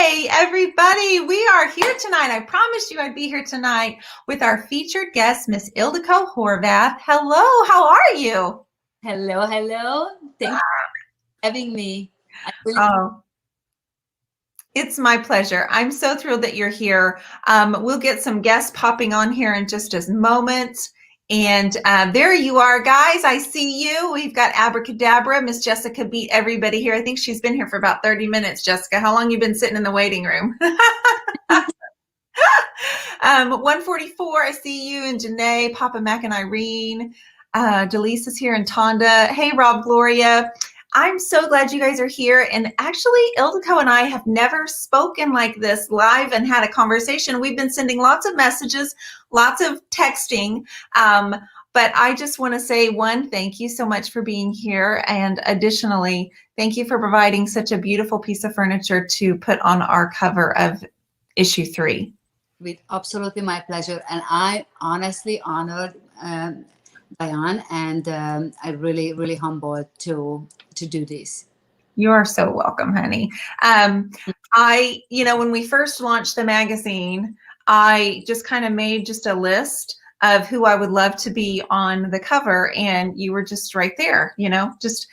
Hey, everybody, we are here tonight. I promised you I'd be here tonight with our featured guest, Miss Ildiko Horvath. Hello, how are you? Hello, hello. Thank you for having me. Oh, it's my pleasure. I'm so thrilled that you're here. We'll get some guests popping on here in just a moment. And there you are, guys. I see you. We've got Abracadabra. Miss Jessica beat everybody here. I think she's been here for about 30 minutes, Jessica. How long you been sitting in the waiting room? 144, I see you, and Janae, Papa Mac, and Irene. Delise is here, and Tonda. Hey, Rob, Gloria. I'm so glad you guys are here. And actually, Ildiko and I have never spoken like this live and had a conversation. We've been sending lots of messages, lots of texting. But I just want to say, one, thank you so much for being here. And additionally, thank you for providing such a beautiful piece of furniture to put on our cover of issue 3. With absolutely my pleasure. And I'm honestly honored, Diane, and I really, really humbled to do this. You are so welcome, honey. When we first launched the magazine, I just kind of made just a list of who I would love to be on the cover, and you were just right there, because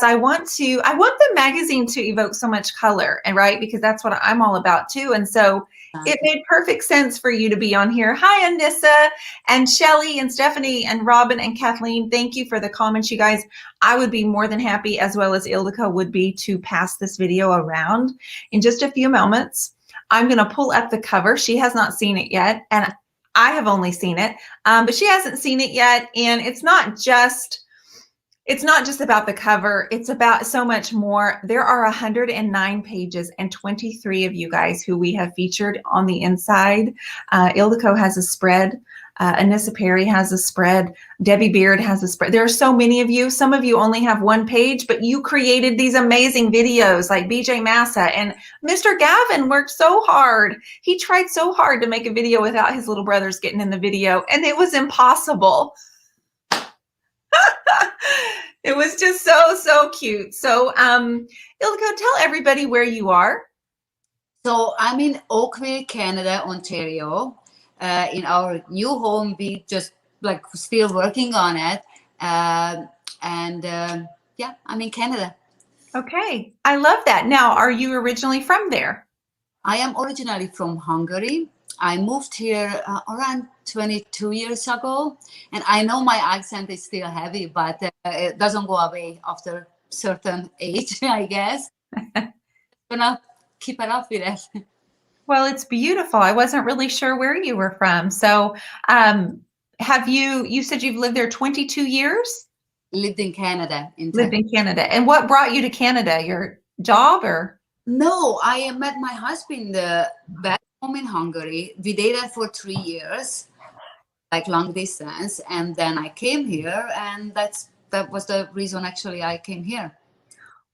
I want the magazine to evoke so much color, and right, because that's what I'm all about too. And so it made perfect sense for you to be on here. Hi, Anissa and Shelly and Stephanie and Robin and Kathleen. Thank you for the comments, you guys. I would be more than happy, as well as Ildiko would be, to pass this video around in just a few moments. I'm going to pull up the cover. She has not seen it yet, and I have only seen it, but she hasn't seen it yet. And it's not just about the cover. It's about so much more. There are 109 pages and 23 of you guys who we have featured on the inside. Ildiko has a spread. Anissa Perry has a spread. Debbie Beard has a spread. There are so many of you. Some of you only have one page, but you created these amazing videos like BJ Massa, and Mr. Gavin worked so hard. He tried so hard to make a video without his little brothers getting in the video, and it was impossible. It was just so cute. So Ildiko, tell everybody where you are. So I'm in Oakville, Canada, Ontario. In our new home, we just still working on it. Yeah, I'm in Canada. Okay, I love that. Now, are you originally from there? I am originally from Hungary. I moved here around 22 years ago, and I know my accent is still heavy, but it doesn't go away after a certain age, I guess. I'm gonna keep it up with it. Well, it's beautiful. I wasn't really sure where you were from. So you said you've lived there 22 years? Lived in Canada. Lived in Canada. And what brought you to Canada? Your job or? No, I met my husband back home in Hungary. We dated for 3 years, like long distance. And then I came here, and that was the reason actually I came here.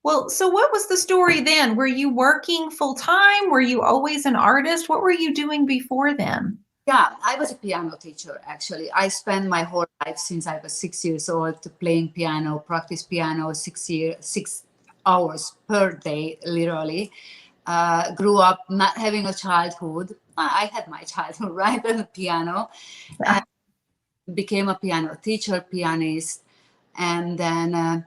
Well, so what was the story then? Were you working full time? Were you always an artist? What were you doing before then? Yeah, I was a piano teacher, actually. I spent my whole life since I was 6 years old playing piano, practice piano 6 hours per day, literally. Grew up not having a childhood. I had my childhood, right, on the piano. Became a piano teacher, pianist. And then,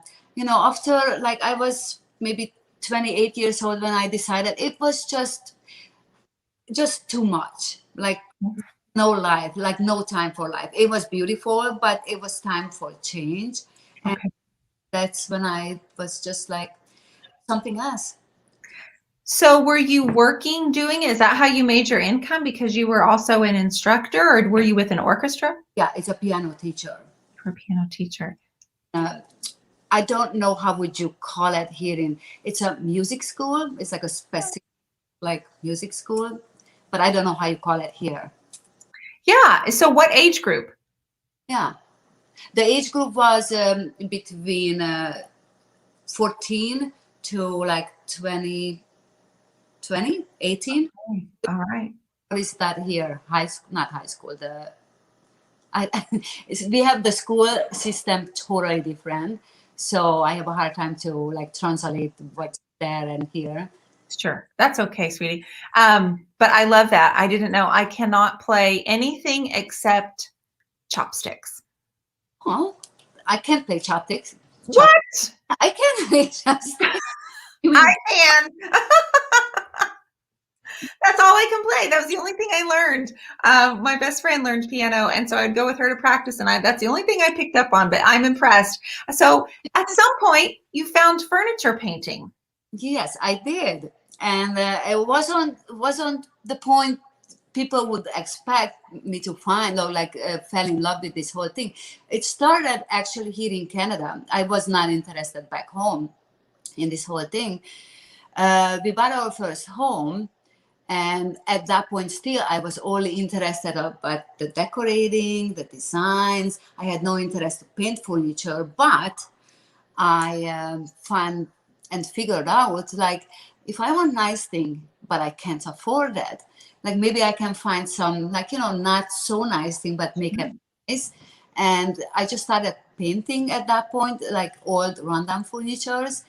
after I was maybe 28 years old when I decided it was just too much. No life, no time for life. It was beautiful, but it was time for change. And that's when I was just something else. So were you working, doing it? Is that how you made your income? Because you were also an instructor, or were you with an orchestra? Yeah, it's a piano teacher. For a piano teacher. I don't know how would you call it here it's a music school. It's like a specific music school, but I don't know how you call it here. Yeah. So what age group? Yeah. The age group was between 14 to 18. All right. What is that here? Not high school. We have the school system totally different. So I have a hard time to translate what's there and here. Sure. That's okay, sweetie. But I love that. I didn't know. I cannot play anything except chopsticks. Oh, I can't play chopsticks. What? I can play chopsticks. You I mean, can. That's all I can play. That was the only thing I learned. My best friend learned piano, and so I'd go with her to practice, and that's the only thing I picked up on, but I'm impressed. So at some point, you found furniture painting. yes, I did, and it wasn't the point people would expect me to find or like fell in love with this whole thing. It started actually here in Canada. I was not interested back home in this whole thing. We bought our first home, and at that point still I was only interested about the decorating, the designs. I had no interest to paint furniture, but I found and figured out like if I want nice thing but I can't afford that, like maybe I can find some like not so nice thing but make it nice. And I just started painting at that point, like old rundown furnitures.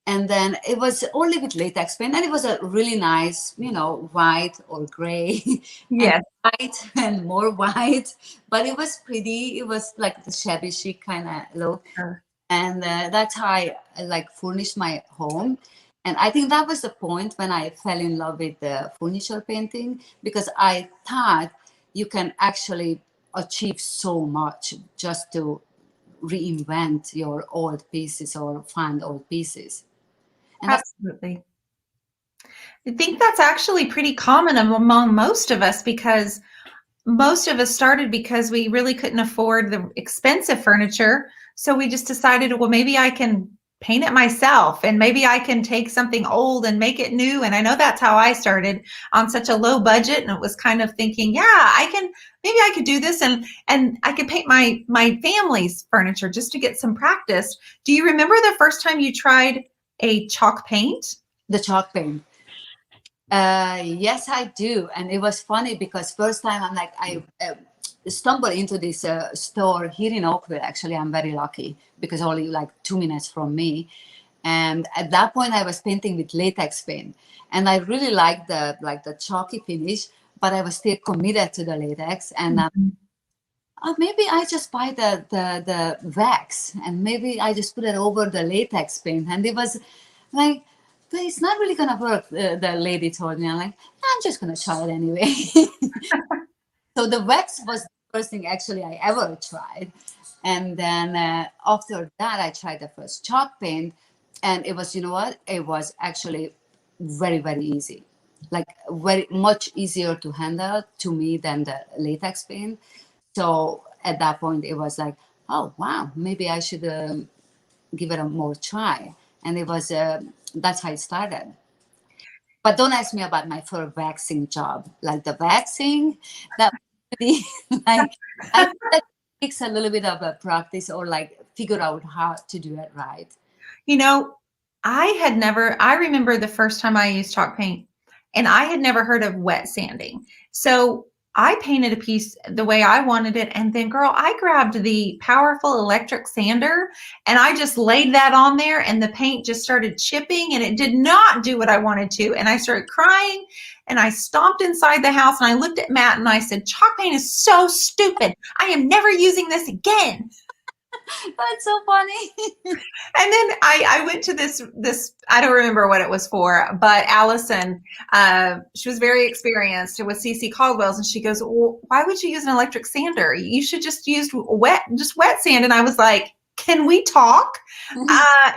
And then it was only with latex paint, and it was a really nice, white or gray, and Yes. white and more white. But it was pretty. It was like the shabby chic kind of look, Sure. and that's how I like furnished my home. And I think that was the point when I fell in love with the furniture painting, because I thought you can actually achieve so much just to reinvent your old pieces or find old pieces. And that's Absolutely. I think that's actually pretty common among most of us because most of us started because we really couldn't afford the expensive furniture. So we just decided, well, maybe I can paint it myself and maybe I can take something old and make it new. And I know that's how I started on such a low budget. And it was kind of thinking, yeah, maybe I could do this and I could paint my family's furniture just to get some practice. Do you remember the first time you tried a chalk paint? the chalk paint. Yes, I do. And it was funny because first time I stumbled into this store here in Oakville. Actually, I'm very lucky because only like 2 minutes from me. And at that point, I was painting with latex paint, and I really liked the chalky finish. But I was still committed to the latex, and maybe I just buy the wax, and maybe I just put it over the latex paint. And it was like, but it's not really gonna work. The lady told me. I'm like, I'm just gonna try it anyway. So the wax was the first thing actually I ever tried, and then after that I tried the first chalk paint, and it was, what? It was actually very very easy, like very much easier to handle to me than the latex paint. So at that point it was like, oh wow, maybe I should give it a more try. And it was that's how it started. But don't ask me about my first waxing job. Like the waxing, that really, like I think that takes a little bit of a practice or like figure out how to do it right. You know, I remember the first time I used chalk paint and I had never heard of wet sanding. So I painted a piece the way I wanted it. And then, girl, I grabbed the powerful electric sander and I just laid that on there and the paint just started chipping and it did not do what I wanted to. And I started crying and I stomped inside the house and I looked at Matt and I said, chalk paint is so stupid. I am never using this again. That's so funny. And then I went to this I don't remember what it was for, but Allison, she was very experienced with CC Caldwell's, and she goes, well, "Why would you use an electric sander? You should just use wet sand." And I was like, "Can we talk?"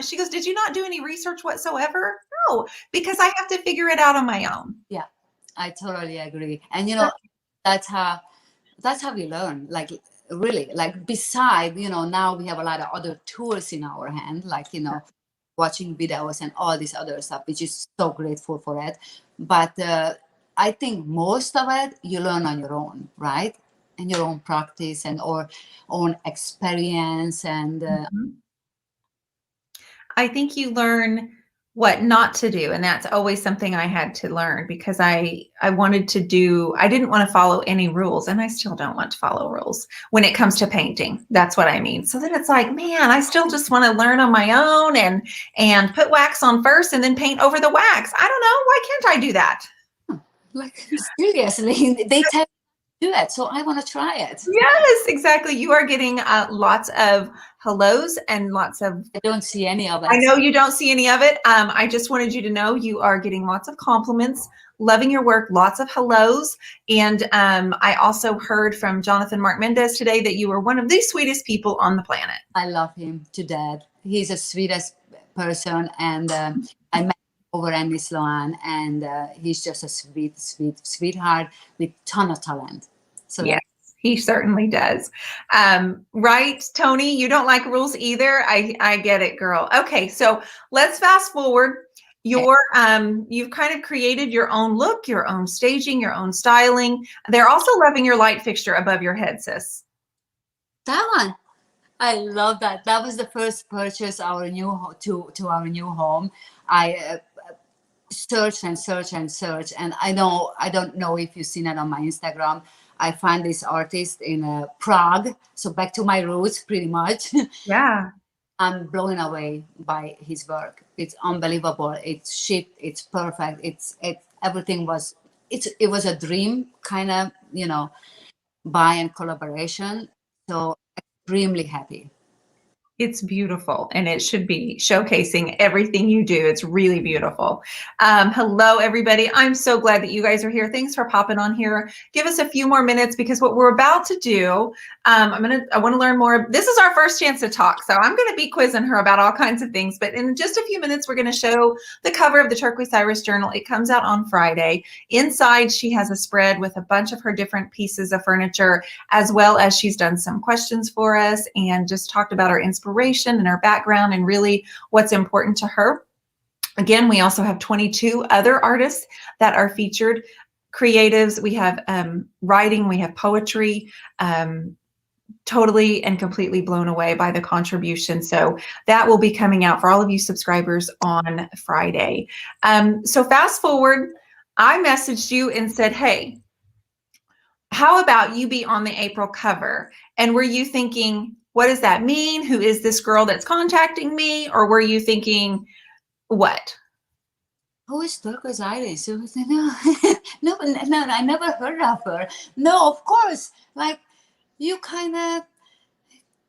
She goes, "Did you not do any research whatsoever?" No, because I have to figure it out on my own. Yeah, I totally agree. And that's how we learn. Like really, like beside, now we have a lot of other tools in our hand, like watching videos and all this other stuff, which is so grateful for it. But I think most of it you learn on your own, right? And your own practice and or own experience. And I think you learn what not to do, and that's always something I had to learn, because I wanted to do, I didn't want to follow any rules, and I still don't want to follow rules when it comes to painting. That's what I mean. So then it's like, man, I still just want to learn on my own and put wax on first and then paint over the wax. I don't know, why can't I do that? Like, seriously, they tell me to do it, so I want to try it. Yes, exactly. You are getting lots of hellos and lots of, I don't see any of it. I know you don't see any of it. I just wanted you to know you are getting lots of compliments, loving your work, lots of hellos. And I also heard from Jonathan Mark Mendez today that you are one of the sweetest people on the planet. I love him to death. He's the sweetest person, and I met him over Andy Sloan, and he's just a sweetheart with ton of talent. So yes, he certainly does. Right, Tony? You don't like rules either. I get it, girl. Okay, so let's fast forward. You've kind of created your own look, your own staging, your own styling. They're also loving your light fixture above your head, sis. that one, I love that. That was the first purchase to our new home. I search and search and search, and I don't know if you've seen it on my Instagram. I find this artist in Prague, so back to my roots pretty much. Yeah. I'm blown away by his work. It's unbelievable. It's shipped. It's perfect. Everything was. It was a dream kind of, buy and collaboration. So extremely happy. It's beautiful, and it should be showcasing everything you do. It's really beautiful. Hello, everybody. I'm so glad that you guys are here. Thanks for popping on here. Give us a few more minutes, because what we're about to do, I want to learn more. This is our first chance to talk, so I'm going to be quizzing her about all kinds of things. But in just a few minutes, we're going to show the cover of the Turquoise Iris Journal. It comes out on Friday. Inside, she has a spread with a bunch of her different pieces of furniture, as well as she's done some questions for us and just talked about her inspiration and her background and really what's important to her. Again, we also have 22 other artists that are featured, creatives. We have writing, we have poetry, totally and completely blown away by the contribution. So that will be coming out for all of you subscribers on Friday. So fast forward, I messaged you and said, hey, how about you be on the April cover? And were you thinking, what does that mean? Who is this girl that's contacting me? Or were you thinking, what? Who is Turquoise Iris? No, no, I never heard of her. No, of course. Like, you kind of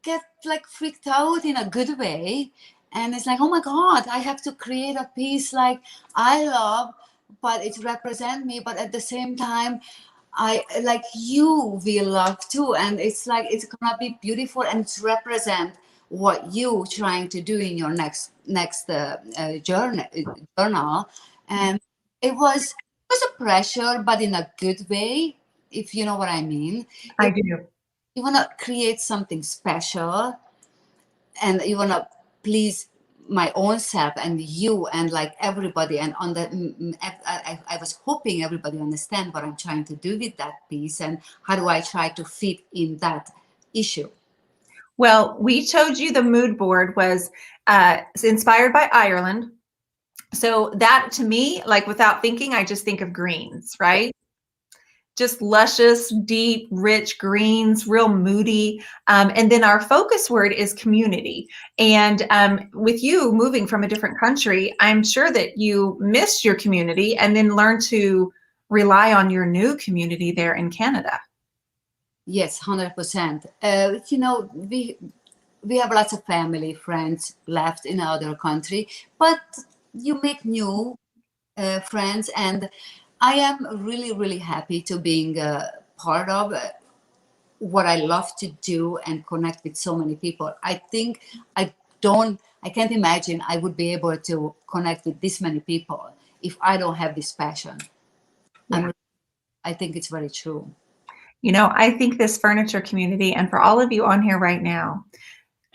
get like freaked out in a good way. And it's like, oh my God, I have to create a piece like I love, but it represents me. But at the same time, I like you will love too, and it's like it's gonna be beautiful and represent what you trying to do in your next journal. And it was a pressure, but in a good way, if you know what I mean. I do. You want to create something special, and you want to please my own self and you and like everybody, and on the I was hoping everybody understand what I'm trying to do with that piece and how do I try to fit in that issue. Well, we showed you the mood board was inspired by Ireland. So that to me, like without thinking, I just think of greens, right? Just luscious, deep, rich greens, real moody. And then our focus word is community. And with you moving from a different country, I'm sure that you missed your community and then learned to rely on your new community there in Canada. Yes, 100%. You know, we have lots of family, friends left in other country, but you make new friends, and I am really, really happy to being part of what I love to do and connect with so many people. I think I can't imagine I would be able to connect with this many people if I don't have this passion. Yeah. I think it's very true. You know, I think this furniture community, and for all of you on here right now,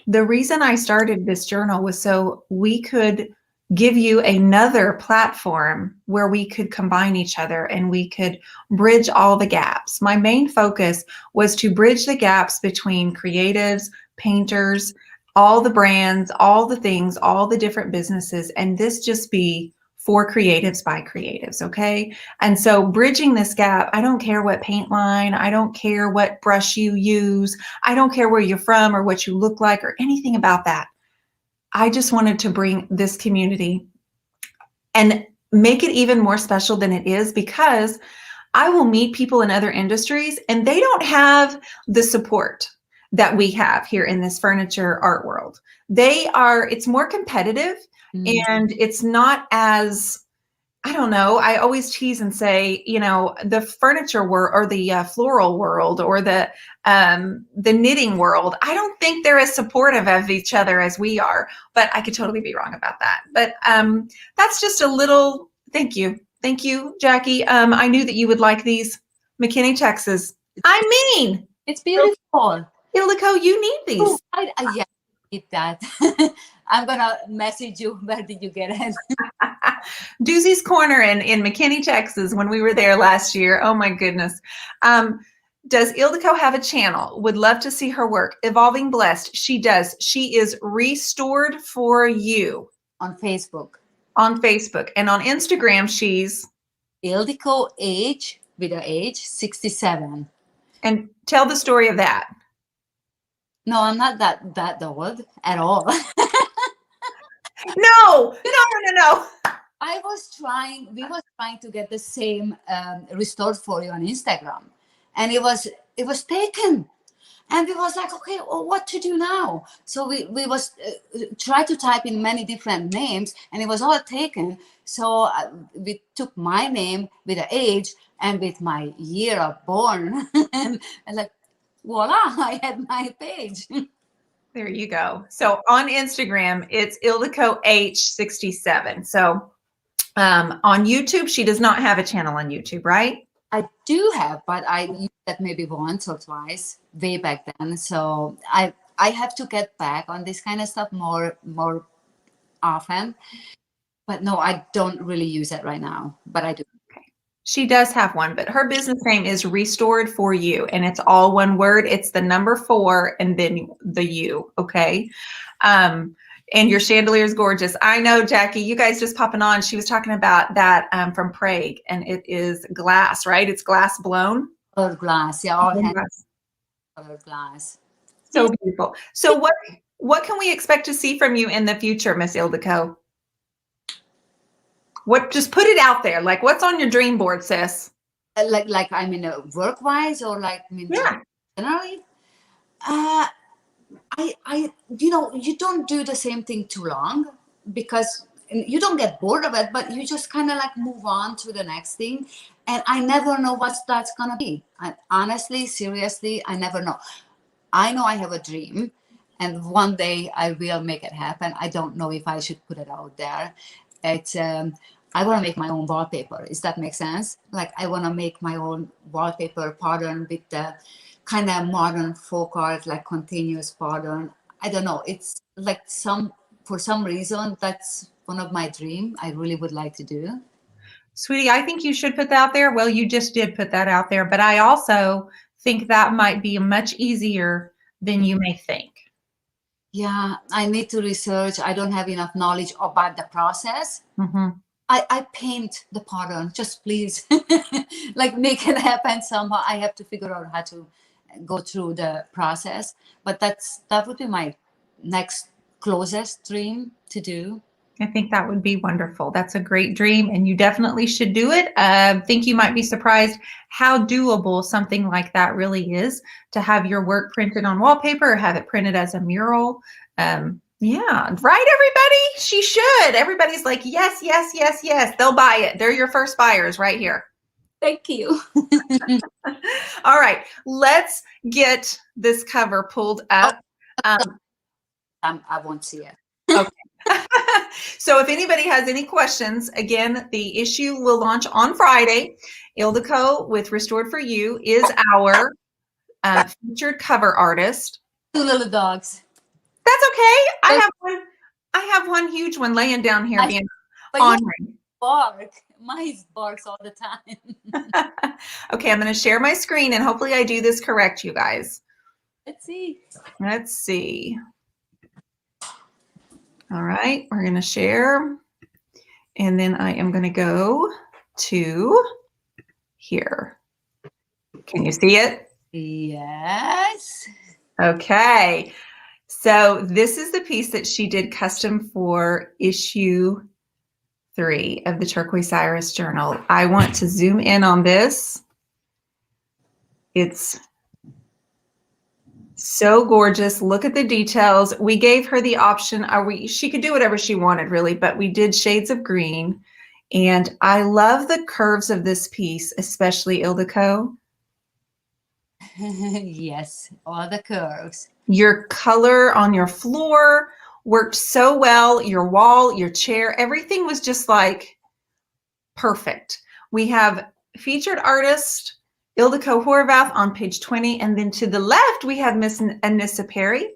the reason I started this journal was so we could give you another platform where we could combine each other and we could bridge all the gaps. My main focus was to bridge the gaps between creatives, painters, all the brands, all the things, all the different businesses, and this just be for creatives by creatives, okay? And so bridging this gap, I don't care what paint line, I don't care what brush you use, I don't care where you're from or what you look like or anything about that. I just wanted to bring this community and make it even more special than it is, because I will meet people in other industries and they don't have the support that we have here in this furniture art world. It's more competitive, and it's not as, I don't know, I always tease and say, the furniture world or the floral world or the knitting world, I don't think they're as supportive of each other as we are, but I could totally be wrong about that. But that's just a little, thank you. Thank you, Jackie. I knew that you would like these McKinney, Texas. It's beautiful. Ildiko, you need these. Oh, yeah, I need that. I'm gonna message you. Where did you get it? Doozy's Corner in McKinney, Texas, when we were there last year. Oh my goodness. Does Ildiko have a channel? Would love to see her work. Evolving Blessed. She does. She is Restored for You. On Facebook. On Facebook. And on Instagram, she's Ildiko H with a H 67. And tell the story of that. No, I'm not that old at all. No. We was trying to get the same Restored for You on Instagram, and it was taken. And we was like, okay, well, what to do now? So we was try to type in many different names, and it was all taken. So we took my name with the age and with my year of born, and like, voila, I had my page. There you go. So on Instagram, it's Ildiko H67. So on YouTube, she does not have a channel on YouTube, right? I do have, but I used that maybe once or twice way back then. So I have to get back on this kind of stuff more often. But no, I don't really use it right now, but I do. She does have one, but her business name is Restored for You, and it's all one word. It's the number 4 and then the U, okay? And your chandelier is gorgeous. I know, Jackie, you guys just popping on. She was talking about that from Prague, and it is glass, right? It's glass blown? Colored glass, yeah, all Glass. colored glass. So beautiful. So what can we expect to see from you in the future, Miss Ildiko? Just put it out there. Like, what's on your dream board, sis? Like I mean, work-wise, or like, I mean, yeah, generally. You don't do the same thing too long, because you don't get bored of it, but you just kind of like move on to the next thing. And I never know what that's gonna be. Honestly, seriously, I never know. I know I have a dream, and one day I will make it happen. I don't know if I should put it out there. It's I want to make my own wallpaper. Does that make sense? Like, I want to make my own wallpaper pattern with the kind of modern folk art, like continuous pattern. I don't know. It's like for some reason, that's one of my dreams I really would like to do. Sweetie, I think you should put that out there. Well, you just did put that out there, but I also think that might be much easier than you may think. Yeah, I need to research. I don't have enough knowledge about the process. Mm-hmm. I paint the pattern, just please, like, make it happen somehow. I have to figure out how to go through the process, but that would be my next closest dream to do. I think that would be wonderful. That's a great dream, and you definitely should do it. I think you might be surprised how doable something like that really is, to have your work printed on wallpaper or have it printed as a mural. Yeah, right, everybody? She should. Everybody's like, yes, yes, yes, yes. They'll buy it. They're your first buyers right here. Thank you. All right, let's get this cover pulled up. I won't see it. Okay. So if anybody has any questions, again, the issue will launch on Friday. Ildiko with Restored for You is our featured cover artist. 2 little dogs. That's okay. I have one huge one laying down here being ornery. Bark. Mine barks all the time. Okay, I'm going to share my screen, and hopefully I do this correct, you guys. Let's see. Let's see. All right, we're going to share. And then I am going to go to here. Can you see it? Yes. Okay. So this is the piece that she did custom for issue 3 of the Turquoise Iris Journal. I want to zoom in on this. It's so gorgeous. Look at the details. We gave her the option, she could do whatever she wanted really, but we did shades of green. And I love the curves of this piece, especially Ildiko. Yes, all the curves. Your color on your floor worked so well. Your wall, your chair, everything was just like perfect. We have featured artist Ildiko Horvath on page 20. And then to the left, we have Miss Anissa Perry.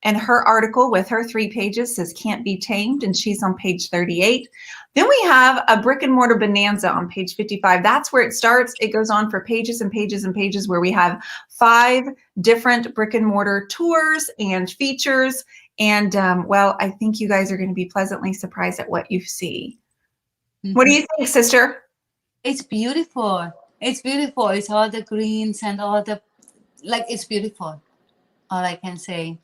And her article with her 3 pages says Can't Be Tamed, and she's on page 38. Then we have a brick and mortar bonanza on page 55. That's where it starts. It goes on for pages and pages and pages, where we have 5 different brick and mortar tours and features. And well, I think you guys are going to be pleasantly surprised at what you see. What do you think, sister? It's beautiful. It's beautiful. It's all the greens and all the, like, it's beautiful. All I can say.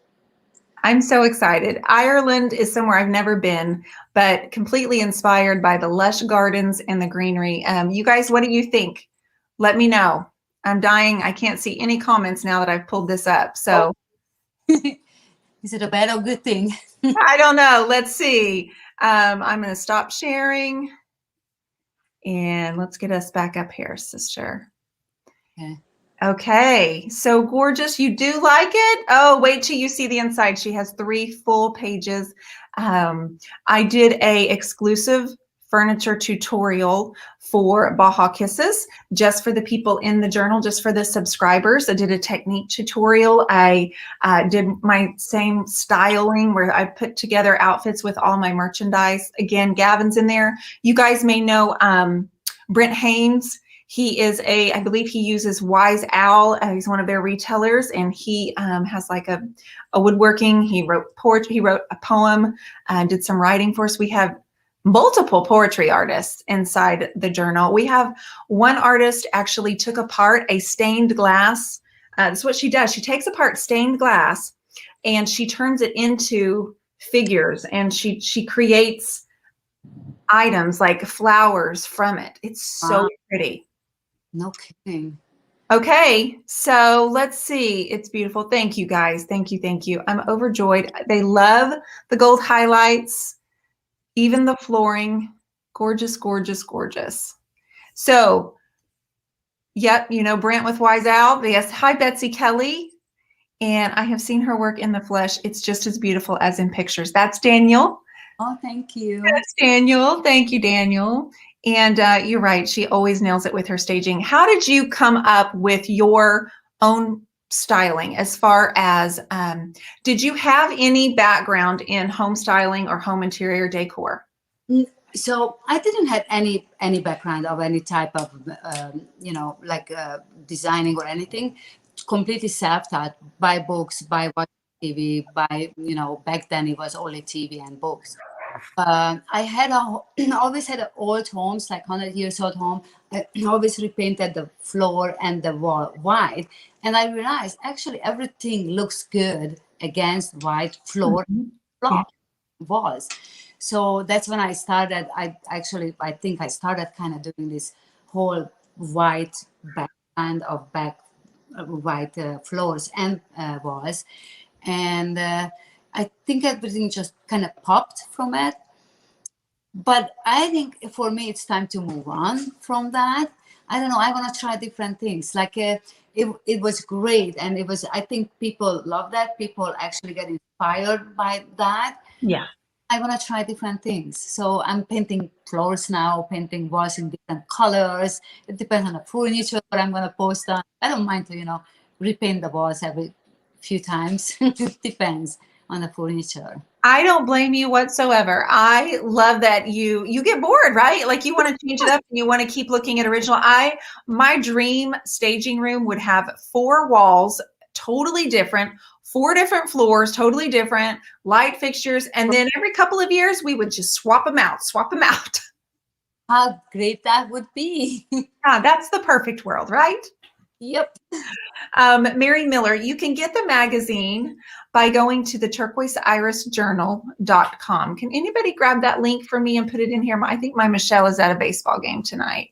I'm so excited. Ireland is somewhere I've never been, but completely inspired by the lush gardens and the greenery. You guys, what do you think? Let me know. I'm dying. I can't see any comments now that I've pulled this up. So Is it a bad or good thing? I don't know. Let's see. I'm going to stop sharing. And let's get us back up here, sister. Okay. Okay, so gorgeous. You do like it? Oh, wait till you see the inside. She has 3 full pages. I did a exclusive furniture tutorial for Baja Kisses, just for the people in the journal, just for the subscribers. I did a technique tutorial. I did my same styling where I put together outfits with all my merchandise. Again, Gavin's in there. You guys may know Brent Haynes. He is I believe he uses Wise Owl. He's one of their retailers, and he has like a woodworking. He wrote poetry. He wrote a poem, did some writing for us. We have multiple poetry artists inside the journal. We have one artist actually took apart a stained glass. That's what she does. She takes apart stained glass and she turns it into figures, and she creates items like flowers from it. It's so pretty. No kidding. Okay, so let's see. It's beautiful. Thank you, guys. Thank you. Thank you. I'm overjoyed. They love the gold highlights, even the flooring. Gorgeous, gorgeous, gorgeous. So, yep, you know, Brent with Wise Owl. Yes. Hi, Betsy Kelly. And I have seen her work in the flesh. It's just as beautiful as in pictures. That's Daniel. Oh, thank you. That's Daniel. Thank you, Daniel. And you're right. She always nails it with her staging. How did you come up with your own styling as far as, did you have any background in home styling or home interior decor? So I didn't have any background of any type of, like designing or anything. Completely self-taught, by books, by watching TV, by, back then it was only TV and books. I had always had old homes, like 100 years old home. I always repainted the floor and the wall white. And I realized actually everything looks good against white floor, walls. So that's when I started. I think I started kind of doing this whole white background of white floors and walls. And I think everything just kind of popped from it. But I think for me, it's time to move on from that. I don't know. I want to try different things. Like it was great. And I think people love that. People actually get inspired by that. Yeah. I want to try different things. So I'm painting floors now, painting walls in different colors. It depends on the furniture what I'm going to post on. I don't mind to, repaint the walls every few times. It depends on the furniture. I don't blame you whatsoever. I love that you get bored, right? Like you want to change it up and you want to keep looking at original. My dream staging room would have 4 walls, totally different, 4 different floors, totally different, light fixtures. And then every couple of years, we would just swap them out. How great that would be. That's the perfect world, right? Yep. Mary Miller, you can get the magazine by going to the turquoiseirisjournal.com. Can anybody grab that link for me and put it in here? I think my Michelle is at a baseball game tonight.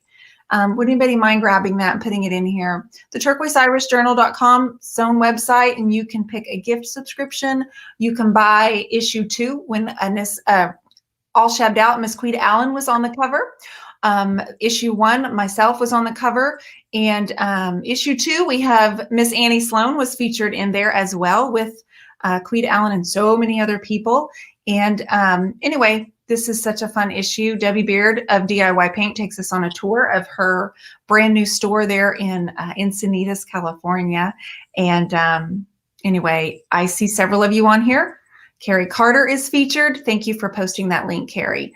Would anybody mind grabbing that and putting it in here? The turquoiseirisjournal.com, its own website, and you can pick a gift subscription. You can buy issue 2 when all shabbed out, Miss Quita Allen was on the cover. Issue 1, myself was on the cover. And issue 2, we have Miss Annie Sloan was featured in there as well with Quita Allen and so many other people. And anyway, this is such a fun issue. Debbie Beard of DIY Paint takes us on a tour of her brand new store there in Encinitas, California. And anyway, I see several of you on here. Carrie Carter is featured. Thank you for posting that link, Carrie.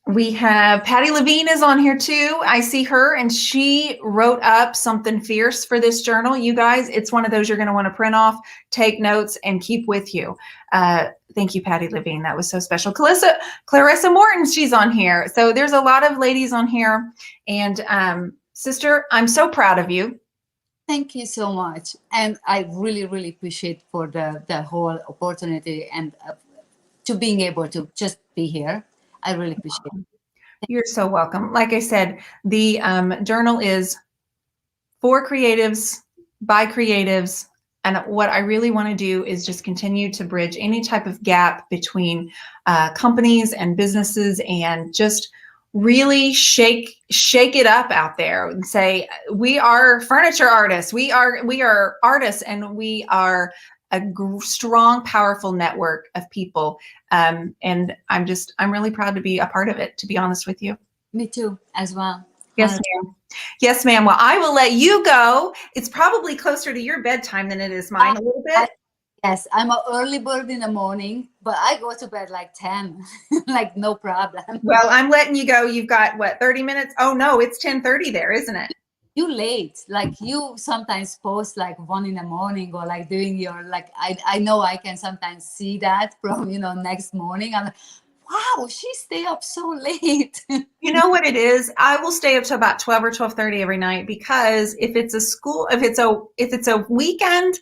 We have Patty Levine is on here too. I see her, and she wrote up something fierce for this journal. You guys, it's one of those you're going to want to print off, take notes, and keep with you. Thank you, Patty Levine. That was so special. Clarissa Morton, she's on here. So there's a lot of ladies on here. And sister, I'm so proud of you. Thank you so much. And I really, really appreciate for the whole opportunity and to being able to just be here. I really appreciate it. You're so welcome. Like I said, the journal is for creatives, by creatives. And what I really want to do is just continue to bridge any type of gap between companies and businesses, and just really shake it up out there and say, we are furniture artists. We are artists, and we are a strong, powerful network of people. And I'm really proud to be a part of it, to be honest with you. Me too, as well. Yes, ma'am. Yes, ma'am. Well, I will let you go. It's probably closer to your bedtime than it is mine, a little bit. Yes, I'm an early bird in the morning, but I go to bed like 10, like no problem. Well, I'm letting you go. You've got, what, 30 minutes? Oh, no, it's 10:30 there, isn't it? You late, like you sometimes post like 1 in the morning, or like doing your, like, I know I can sometimes see that from, next morning. I'm like, wow, she stay up so late. You know what it is? I will stay up to about 12 or 12:30 every night, because if it's a weekend,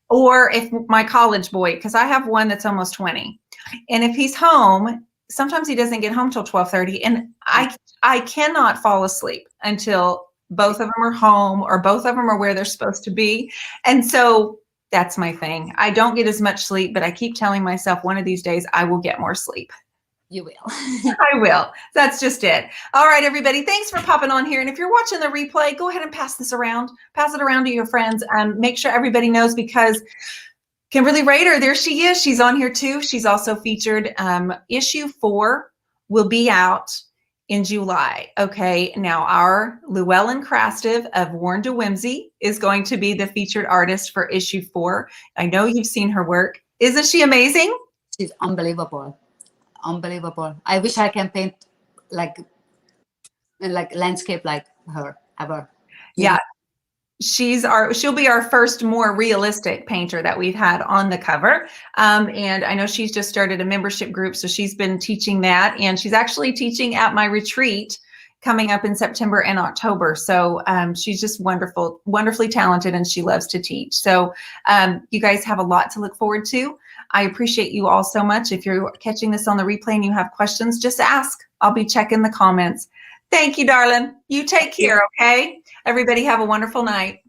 or if my college boy, because I have one that's almost 20, and if he's home, sometimes he doesn't get home till 12:30, and I cannot fall asleep until both of them are home, or both of them are where they're supposed to be. And so that's my thing. I don't get as much sleep, but I keep telling myself one of these days I will get more sleep. You will. I will. That's just it. All right, everybody. Thanks for popping on here. And if you're watching the replay, go ahead and pass this around. Pass it around to your friends. Make sure everybody knows, because Kimberly Rader, there she is. She's on here too. She's also featured. Issue 4 will be out in July. Okay. Now our Llewellyn Krastev of Worn to Whimsy is going to be the featured artist for issue 4. I know you've seen her work. Isn't she amazing? She's unbelievable. Unbelievable. I wish I can paint like landscape like her ever. Yeah. She'll be our first more realistic painter that we've had on the cover. And I know she's just started a membership group, so she's been teaching that, and she's actually teaching at my retreat coming up in September and October. So she's just wonderful, wonderfully talented, and she loves to teach. So you guys have a lot to look forward to. I appreciate you all so much. If you're catching this on the replay and you have questions, just ask. I'll be checking the comments. Thank you, darling. You take care, okay? Everybody have a wonderful night.